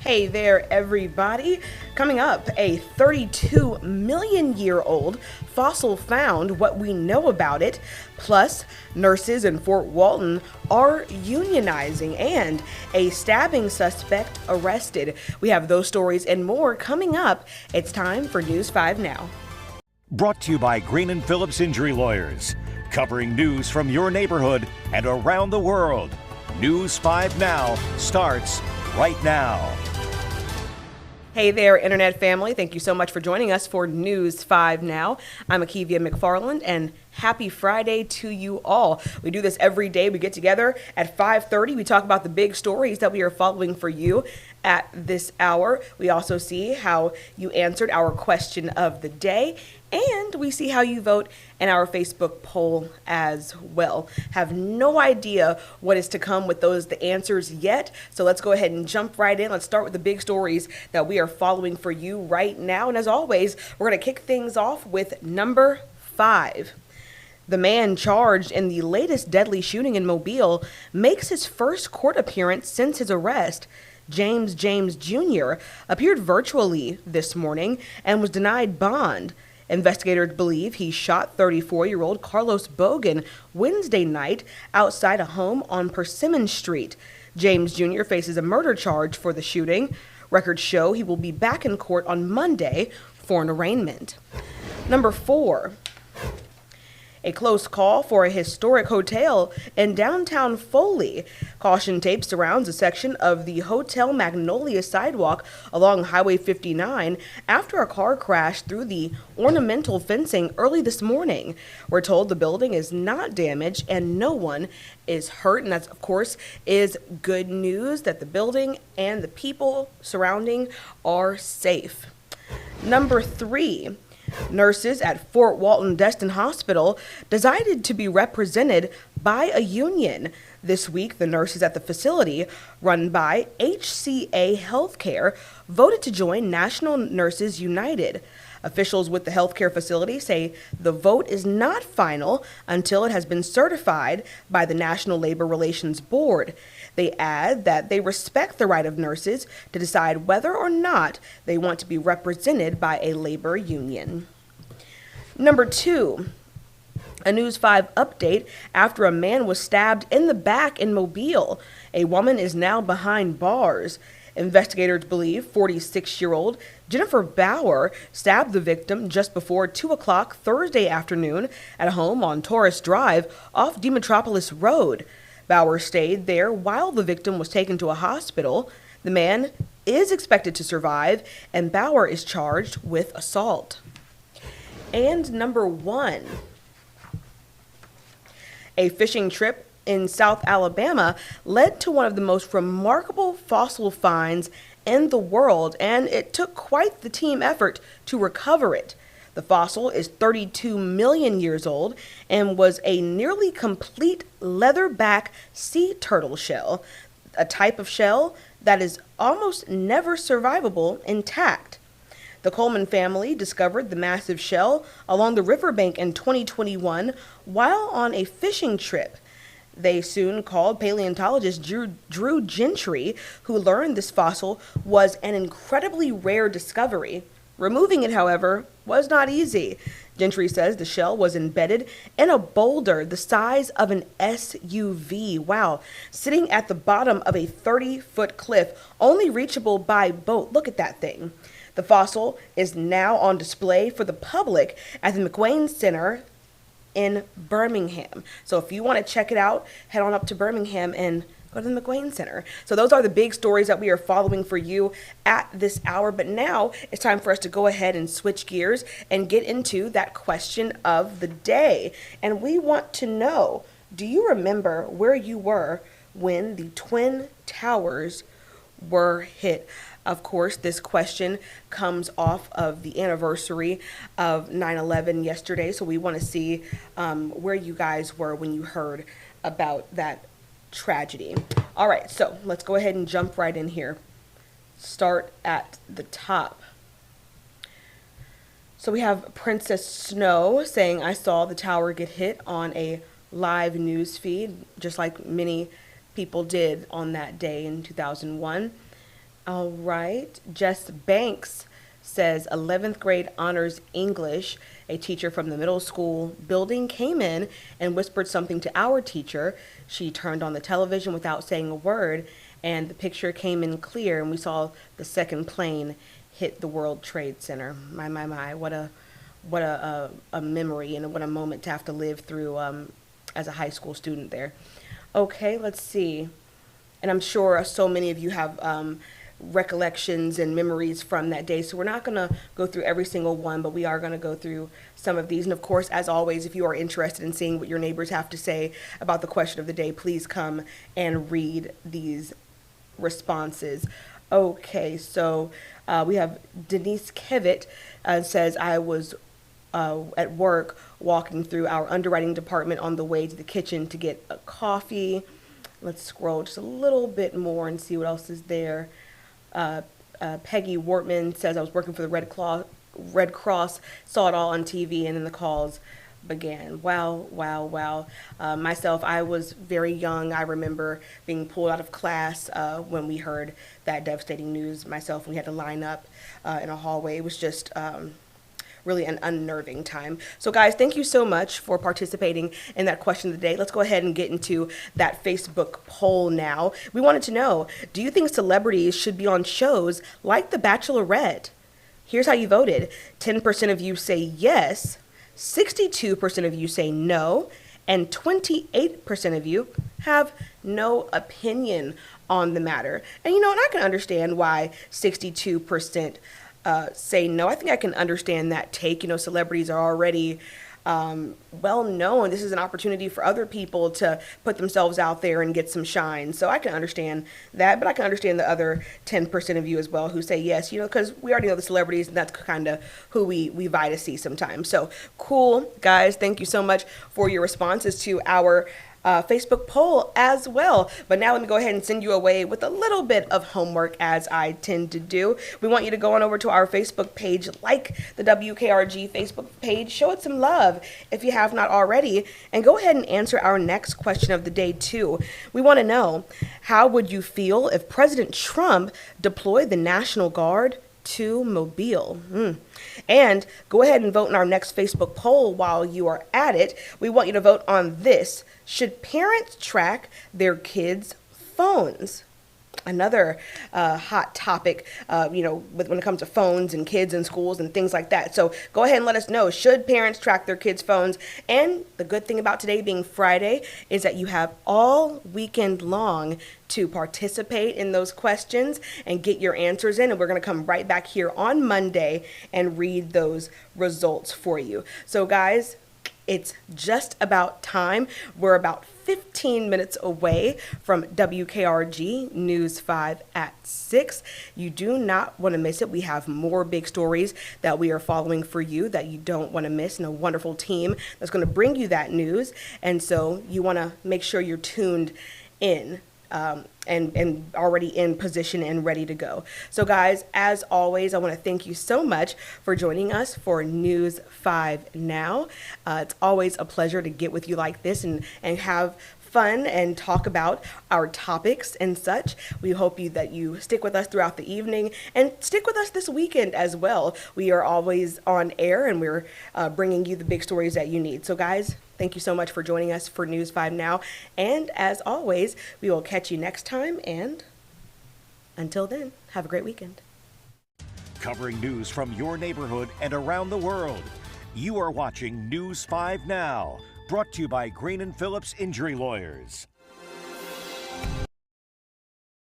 Hey there, everybody. Coming up, a 32 million year old fossil found, what we know about it, plus nurses in Fort Walton are unionizing, and a stabbing suspect arrested. We have those stories and more coming up. It's time for News 5 Now. Brought to you by Green and Phillips Injury Lawyers, covering news from your neighborhood and around the world. News 5 Now starts right now. Hey there, Internet family. Thank you so much for joining us for News 5 Now. I'm Akivia McFarland, and happy Friday to you all. We do this every day. We get together at 5:30. We talk about the big stories that we are following for you at this hour. We also see how you answered our question of the day, and we see how you vote in our Facebook poll as well. Have no idea what is to come with the answers yet, so let's go ahead and jump right in. Let's start with the big stories that we are following for you right now. And as always, we're going to kick things off with number 5. The man charged in the latest deadly shooting in Mobile makes his first court appearance since his arrest. James Jr. appeared virtually this morning and was denied bond. Investigators believe he shot 34-year-old Carlos Bogan Wednesday night outside a home on Persimmon Street. James Jr. faces a murder charge for the shooting. Records show he will be back in court on Monday for an arraignment. Number 4. A close call for a historic hotel in downtown Foley. Caution tape surrounds a section of the Hotel Magnolia sidewalk along Highway 59 after a car crashed through the ornamental fencing early this morning. We're told the building is not damaged and no one is hurt, and that, of course, is good news that the building and the people surrounding are safe. Number 3. Nurses at Fort Walton Destin Hospital decided to be represented by a union. This week, the nurses at the facility, run by HCA Healthcare, voted to join National Nurses United. Officials with the healthcare facility say the vote is not final until it has been certified by the National Labor Relations Board. They add that they respect the right of nurses to decide whether or not they want to be represented by a labor union. Number 2. A News 5 update after a man was stabbed in the back in Mobile. A woman is now behind bars. Investigators believe 46-year-old Jennifer Bauer stabbed the victim just before 2 o'clock Thursday afternoon at a home on Taurus Drive off Demetropolis Road. Bauer stayed there while the victim was taken to a hospital. The man is expected to survive, and Bauer is charged with assault. And number 1. A fishing trip in South Alabama led to one of the most remarkable fossil finds in the world, and it took quite the team effort to recover it. The fossil is 32 million years old and was a nearly complete leatherback sea turtle shell, a type of shell that is almost never survivable intact. The Coleman family discovered the massive shell along the riverbank in 2021 while on a fishing trip. They soon called paleontologist Drew Gentry, who learned this fossil was an incredibly rare discovery. Removing it, however, was not easy. Gentry says the shell was embedded in a boulder the size of an SUV. Wow. Sitting at the bottom of a 30-foot cliff, only reachable by boat. Look at that thing. The fossil is now on display for the public at the McWane Center in Birmingham. So if you want to check it out, head on up to Birmingham and go to the McWane Center. So those are the big stories that we are following for you at this hour. But now it's time for us to go ahead and switch gears and get into that question of the day. And we want to know, do you remember where you were when the Twin Towers were hit? Of course, this question comes off of the anniversary of 9/11 yesterday, so we want to see where you guys were when you heard about that tragedy. All right, so let's go ahead and jump right in here. Start at the top. So we have Princess Snow saying, I saw the tower get hit on a live news feed, just like many people did on that day in 2001. All right. Jess Banks says 11th grade honors English. A teacher from the middle school building came in and whispered something to our teacher. She turned on the television without saying a word, and the picture came in clear, and we saw the second plane hit the World Trade Center. My, what a memory, and what a moment to have to live through as a high school student there. Okay, let's see. And I'm sure so many of you have recollections and memories from that day. So we're not going to go through every single one, but we are going to go through some of these. And of course, as always, if you are interested in seeing what your neighbors have to say about the question of the day, please come and read these responses. Okay, so we have Denise Kevitt says, I was at work walking through our underwriting department on the way to the kitchen to get a coffee. Let's scroll just a little bit more and see what else is there. Peggy Wortman says, I was working for the Red Cross, saw it all on TV, and then the calls began. Wow, wow, wow. Myself, I was very young. I remember being pulled out of class when we heard that devastating news. Myself, we had to line up in a hallway. It was just really an unnerving time. So guys, thank you so much for participating in that question of the day. Let's go ahead and get into that Facebook poll now. We wanted to know, do you think celebrities should be on shows like The Bachelorette? Here's how you voted. 10% of you say yes, 62% of you say no, and 28% of you have no opinion on the matter. And and I can understand why 62% say no. I think I can understand that take. Celebrities are already well known. This is an opportunity for other people to put themselves out there and get some shine. So I can understand that, but I can understand the other 10% of you as well who say yes, because we already know the celebrities, and that's kind of who we vie to see sometimes. So cool, guys. Thank you so much for your responses to our Facebook poll as well. But now let me go ahead and send you away with a little bit of homework, as I tend to do. We want you to go on over to our Facebook page, like the WKRG Facebook page, show it some love if you have not already, and go ahead and answer our next question of the day too. We want to know, how would you feel if President Trump deployed the National Guard to Mobile? And go ahead and vote in our next Facebook poll while you are at it. We want you to vote on this. Should parents track their kids' phones? Another hot topic, when it comes to phones and kids and schools and things like that. So go ahead and let us know, should parents track their kids' phones? And the good thing about today being Friday is that you have all weekend long to participate in those questions and get your answers in. And we're going to come right back here on Monday and read those results for you. So guys, it's just about time. We're about 15 minutes away from WKRG News 5 at 6. You do not want to miss it. We have more big stories that we are following for you that you don't want to miss, and a wonderful team that's going to bring you that news. And so you want to make sure you're tuned in. And already in position and ready to go. So guys, as always, I want to thank you so much for joining us for News 5 Now. It's always a pleasure to get with you like this and have fun and talk about our topics and such. We hope that you stick with us throughout the evening and stick with us this weekend as well. We are always on air, and we're bringing you the big stories that you need. So guys, thank you so much for joining us for News 5 Now. And as always, we will catch you next time. And until then, have a great weekend. Covering news from your neighborhood and around the world. You are watching News 5 Now, brought to you by Green & Phillips Injury Lawyers.